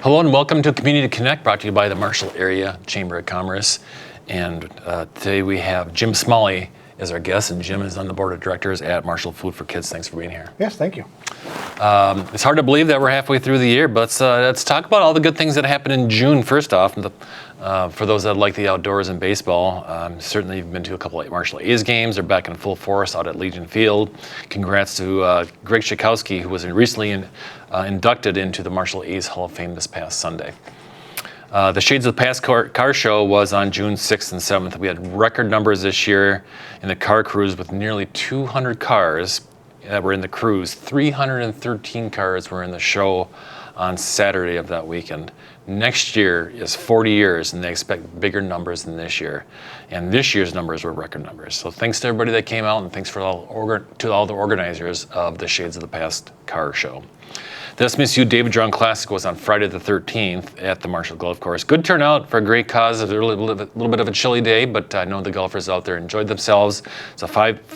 Hello and welcome to Community Connect, brought to you by the Marshall Area Chamber of Commerce. And today we have Jim Smalley as our guest, and Jim is on the board of directors at Marshall Food for Kids. Thanks for being here. Yes, thank you. It's hard to believe that we're halfway through the year, but let's talk about all the good things that happened in June first off. For those that like the outdoors and baseball, certainly you've been to a couple of Marshall A's games. They're back in full force out at Legion Field. Congrats to Greg Schakowsky, who was recently inducted into the Marshall A's Hall of Fame this past Sunday. The Shades of the Past car show was on June 6th and 7th. We had record numbers this year in the car cruise with nearly 200 cars that were in the cruise. 313 cars were in the show on Saturday of that weekend. Next year is 40 years, and they expect bigger numbers than this year. And this year's numbers were record numbers. So thanks to everybody that came out, and thanks to all the organizers of the Shades of the Past car show. The SMSU David Drown Classic was on Friday the 13th at the Marshall Golf Course. Good turnout for a great cause. It was a little bit of a chilly day, but I know the golfers out there enjoyed themselves. It's a five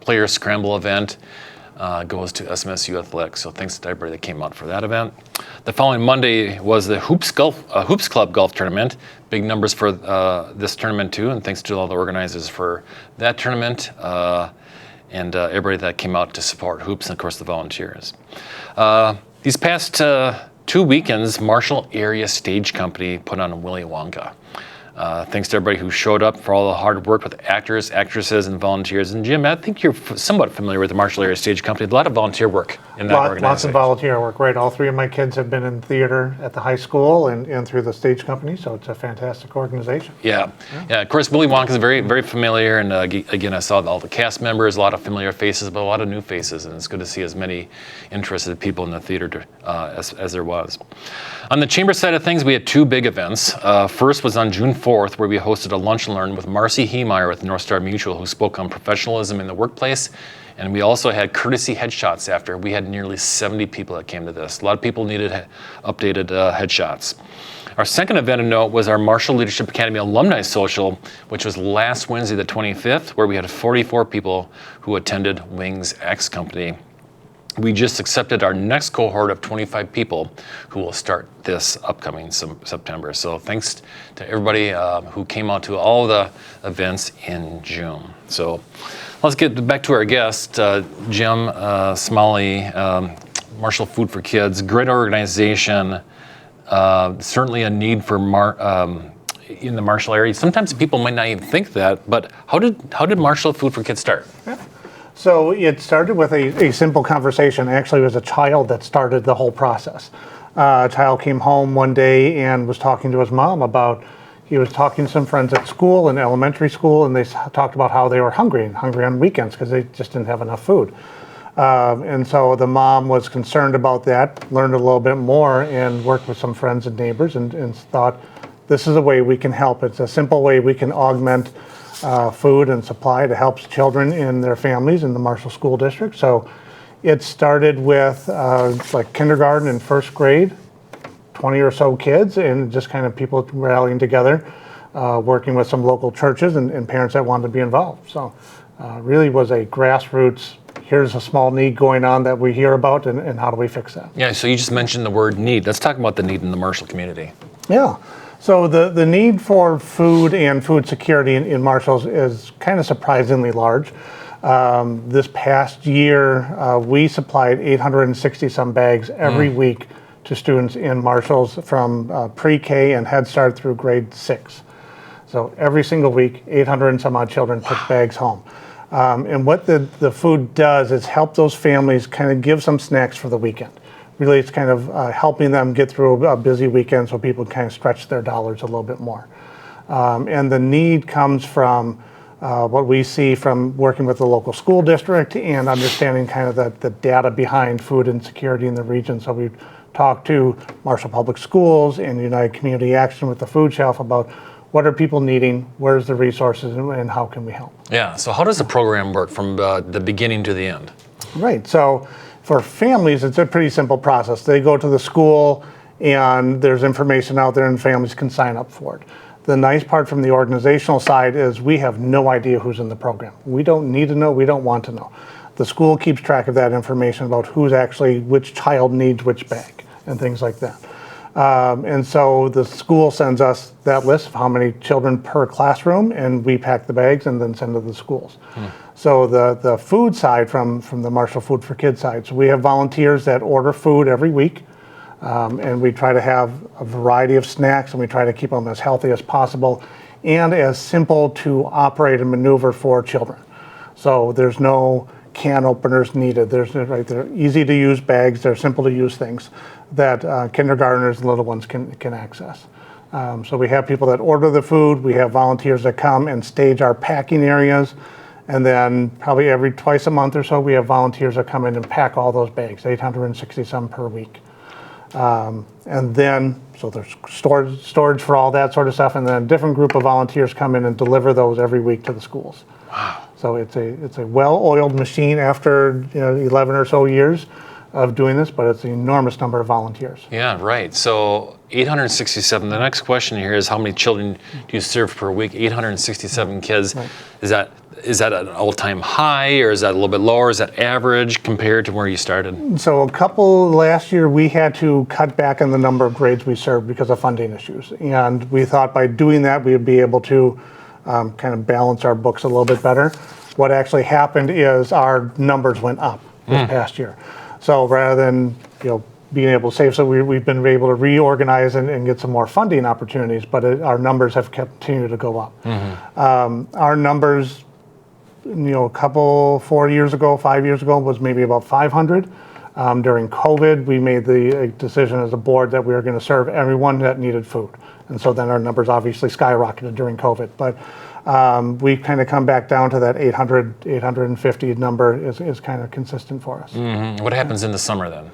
player scramble event. Goes to SMSU Athletics. So thanks to everybody that came out for that event. The following Monday was the Hoops Club Golf Tournament. Big numbers for this tournament too, and thanks to all the organizers for that tournament. And everybody that came out to support hoops, and of course the volunteers. These past 2 weekends, Marshall Area Stage Company put on a Willy Wonka. Thanks to everybody who showed up for all the hard work with actors, actresses, and volunteers. And Jim, I think you're somewhat familiar with the Marshall Area Stage Company. A lot of volunteer work in that organization. Lots of volunteer work, right. All 3 of my kids have been in theater at the high school and through the Stage Company, so it's a fantastic organization. Yeah. Of course, Willy Wonka is very, very familiar. And again, I saw all the cast members, a lot of familiar faces, but a lot of new faces. And it's good to see as many interested people in the theater as there was. On the chamber side of things, we had 2 big events. First was on June 4th, where we hosted a lunch and learn with Marcy Heemeyer with North Star Mutual, who spoke on professionalism in the workplace. And we also had courtesy headshots after. We had nearly 70 people that came to this. A lot of people needed updated headshots. Our second event of note was our Marshall Leadership Academy Alumni Social, which was last Wednesday the 25th, where we had 44 people who attended Wings X Company. We just accepted our next cohort of 25 people who will start this upcoming September. So thanks to everybody who came out to all the events in June. So let's get back to our guest, Jim Smalley, Marshall Food for Kids. Great organization, certainly a need for in the Marshall area. Sometimes people might not even think that, but how did Marshall Food for Kids start? Yeah. So it started with a simple conversation. Actually, it was a child that started the whole process. A child came home one day and was talking to his mom about, he was talking to some friends at school, in elementary school, and they talked about how they were hungry on weekends because they just didn't have enough food. And so the mom was concerned about that, learned a little bit more, and worked with some friends and neighbors and thought, this is a way we can help. It's a simple way we can augment food and supply to help children and their families in the Marshall School District. So it started with like kindergarten and first grade, 20 or so kids, and just kind of people rallying together, working with some local churches and parents that wanted to be involved. So really was a grassroots, here's a small need going on that we hear about, and how do we fix that? Yeah, so you just mentioned the word need. Let's talk about the need in the Marshall community. Yeah. So the need for food and food security in Marshall is kind of surprisingly large. This past year, we supplied 860 some bags every week to students in Marshall's from pre-K and Head Start through grade 6. So every single week, 800 and some odd children took bags home. And what the food does is help those families kind of give some snacks for the weekend. Really, it's kind of helping them get through a busy weekend so people kind of stretch their dollars a little bit more. And the need comes from what we see from working with the local school district and understanding kind of the data behind food insecurity in the region. So we've talked to Marshall Public Schools and United Community Action with the food shelf about what are people needing, where's the resources, and how can we help? Yeah, so how does the program work from the beginning to the end? Right, so for families, it's a pretty simple process. They go to the school and there's information out there and families can sign up for it. The nice part from the organizational side is we have no idea who's in the program. We don't need to know, we don't want to know. The school keeps track of that information about who's actually, which child needs which bag. and things like that. And so the school sends us that list of how many children per classroom, and we pack the bags and then send to the schools. So the food side from the Marshall Food for Kids side, so we have volunteers that order food every week, and we try to have a variety of snacks, and we try to keep them as healthy as possible and as simple to operate and maneuver for children. So there's no can openers needed. They're easy to use bags. They're simple to use things that kindergartners and little ones can access. So we have people that order the food. We have volunteers that come and stage our packing areas. And then probably every twice a month or so, we have volunteers that come in and pack all those bags, 860 some per week. And then, so there's storage for all that sort of stuff. And then a different group of volunteers come in and deliver those every week to the schools. Wow. So it's a well-oiled machine after 11 or so years of doing this, but it's an enormous number of volunteers. Yeah, right. So 867. The next question here is how many children do you serve per week? 867 kids. Right. Is that an all-time high, or is that a little bit lower? Is that average compared to where you started? So last year we had to cut back on the number of grades we served because of funding issues. And we thought by doing that we would be able to kind of balance our books a little bit better. What actually happened is our numbers went up this past year. So rather than being able to save, so we've been able to reorganize and get some more funding opportunities, but our numbers have continued to go up. Our numbers, 5 years ago was maybe about 500. During COVID, we made the decision as a board that we were going to serve everyone that needed food. And so then our numbers obviously skyrocketed during COVID. But we've kind of come back down to that 800, 850 number is kind of consistent for us. What happens in the summer then?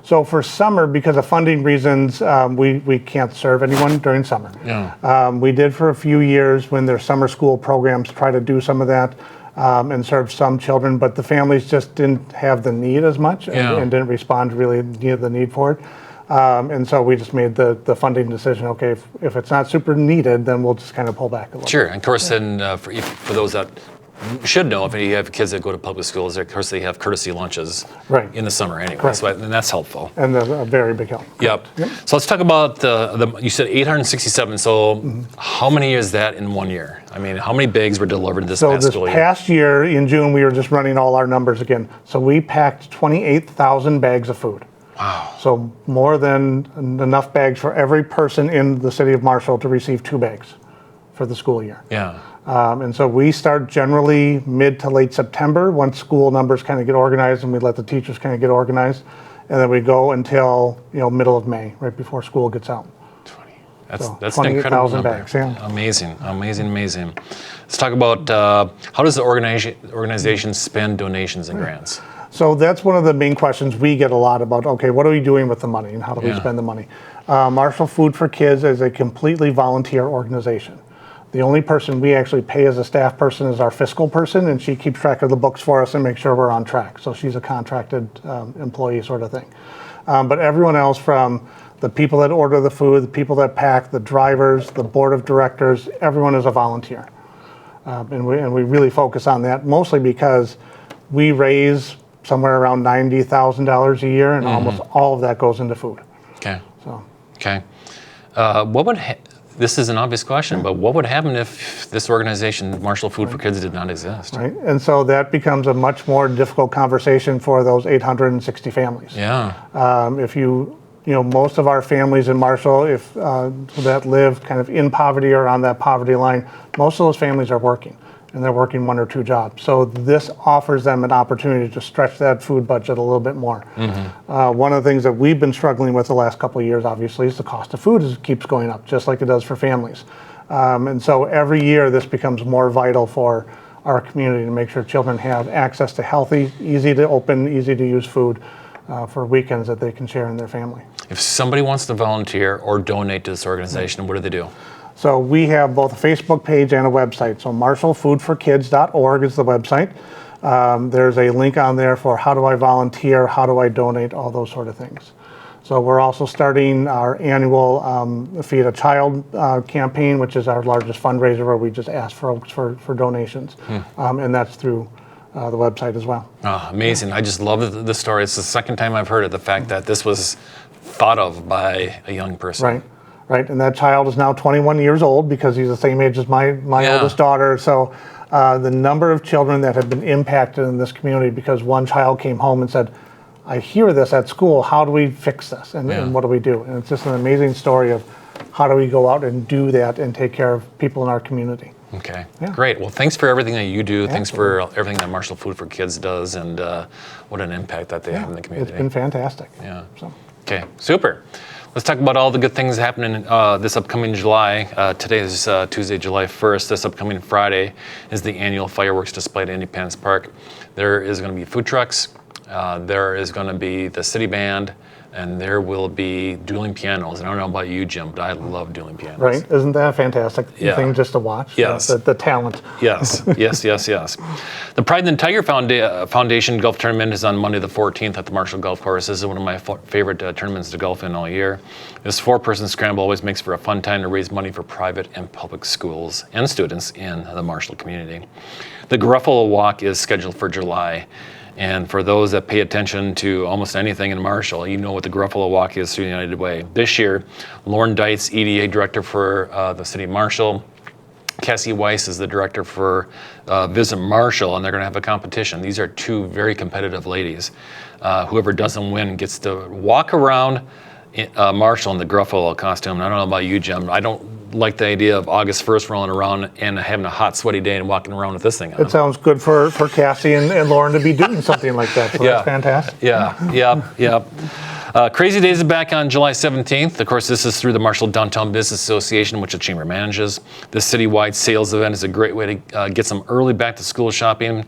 So for summer, because of funding reasons, we can't serve anyone during summer. Yeah. We did for a few years when their summer school programs try to do some of that and serve some children, but the families just didn't have the need as much and didn't respond to really the need for it. And so we just made the funding decision, okay, if it's not super needed, then we'll just kind of pull back a little Sure, bit. and of course then for those that should know, if you have kids that go to public schools, of course they have courtesy lunches in the summer anyway, Correct. so and that's helpful. And a very big help. Yep. So let's talk about you said 867, so how many is that in 1 year? I mean, how many bags were delivered this past school year? So this past year, in June, we were just running all our numbers again. So we packed 28,000 bags of food. Wow. So more than enough bags for every person in the city of Marshall to receive 2 bags for the school year. Yeah. And so we start generally mid to late September once school numbers kind of get organized, and we let the teachers kind of get organized. And then we go until middle of May, right before school gets out. That's an incredible number. Bags, yeah. Amazing. Let's talk about how does the organization spend donations and grants? So that's one of the main questions we get a lot about, okay, what are we doing with the money and how do we spend the money? Marshall Food for Kids is a completely volunteer organization. The only person we actually pay as a staff person is our fiscal person, and she keeps track of the books for us and makes sure we're on track. So she's a contracted employee sort of thing. But everyone else, from the people that order the food, the people that pack, the drivers, the board of directors, everyone is a volunteer. And we really focus on that, mostly because we raise somewhere around $90,000 a year, and almost all of that goes into food. Okay. So. Okay. This is an obvious question, but what would happen if this organization, Marshall Food for Kids, did not exist? Right, and so that becomes a much more difficult conversation for those 860 families. Yeah. If most of our families in Marshall, that live kind of in poverty or on that poverty line, most of those families are working, and they're working 1 or 2 jobs. So this offers them an opportunity to stretch that food budget a little bit more. One of the things that we've been struggling with the last couple of years, obviously, is the cost of food keeps going up, just like it does for families. And so every year this becomes more vital for our community to make sure children have access to healthy, easy to open, easy to use food for weekends that they can share in their family. If somebody wants to volunteer or donate to this organization, what do they do? So we have both a Facebook page and a website. So marshallfoodforkids.org is the website. There's a link on there for how do I volunteer, how do I donate, all those sort of things. So we're also starting our annual Feed a Child campaign, which is our largest fundraiser where we just ask folks for donations. And that's through the website as well. Oh, amazing. I just love the story. It's the second time I've heard it, the fact that this was thought of by a young person. Right, right. And that child is now 21 years old because he's the same age as my Yeah. oldest daughter. So the number of children that have been impacted in this community because one child came home and said, I hear this at school, how do we fix this? And what do we do? And it's just an amazing story of how do we go out and do that and take care of people in our community. Okay, Yeah. great. Well, thanks for everything that you do. Thanks for Absolutely. everything that Marshall Food for Kids does, and what an impact that they have in the community. It's been fantastic. Yeah. So. Okay, super. Let's talk about all the good things happening this upcoming July. Today is Tuesday, July 1st. This upcoming Friday is the annual fireworks display at Independence Park. There is going to be food trucks. There is going to be the city band. And there will be dueling pianos. And I don't know about you, Jim, but I love dueling pianos. Right? Isn't that a fantastic thing just to watch? Yes. The talent. Yes, yes, yes, yes. The Pride and the Tiger Foundation Golf Tournament is on Monday the 14th at the Marshall Golf Course. This is one of my favorite tournaments to golf in all year. This 4-person scramble always makes for a fun time to raise money for private and public schools and students in the Marshall community. The Gruffalo Walk is scheduled for July. And for those that pay attention to almost anything in Marshall, you know what the Gruffalo Walk is through the United Way. This year, Lauren Deitz, EDA Director for the City of Marshall, Cassie Weiss is the Director for Visit Marshall, and they're going to have a competition. These are two very competitive ladies. Whoever doesn't win gets to walk around Marshall in the Gruffalo costume. And I don't know about you, Jim. I don't like the idea of August 1st rolling around and having a hot, sweaty day and walking around with this thing on. It sounds good for Cassie and Lauren to be doing something like that. So that's fantastic. Crazy Days is back on July 17th. Of course, this is through the Marshall Downtown Business Association, which the Chamber manages. This citywide sales event is a great way to get some early back-to-school shopping.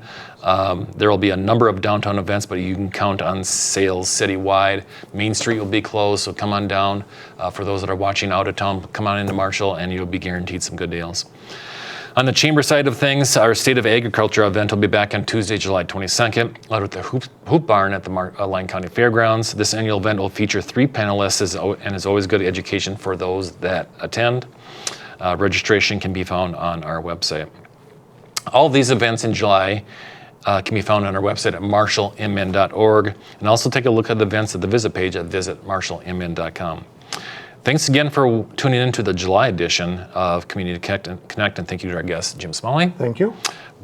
There will be a number of downtown events, but you can count on sales citywide. Main Street will be closed, so come on down. For those that are watching out of town, come on into Marshall, and you'll be guaranteed some good deals. On the Chamber side of things, our State of Agriculture event will be back on Tuesday, July 22nd, out at the Hoop Barn at the Lyon County Fairgrounds. This annual event will feature 3 panelists and is always good education for those that attend. Registration can be found on our website. All of these events in July can be found on our website at marshallmn.org, and also take a look at the events at the visit page at visitmarshallmn.com. Thanks again for tuning in to the July edition of Community Connect, and thank you to our guest, Jim Smalley. Thank you.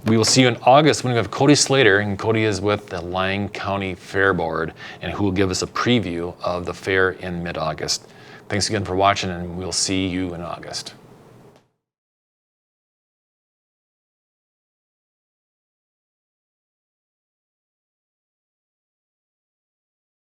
We will see you in August when we have Cody Slater, and Cody is with the Lyon County Fair Board, and who will give us a preview of the fair in mid-August. Thanks again for watching, and we'll see you in August.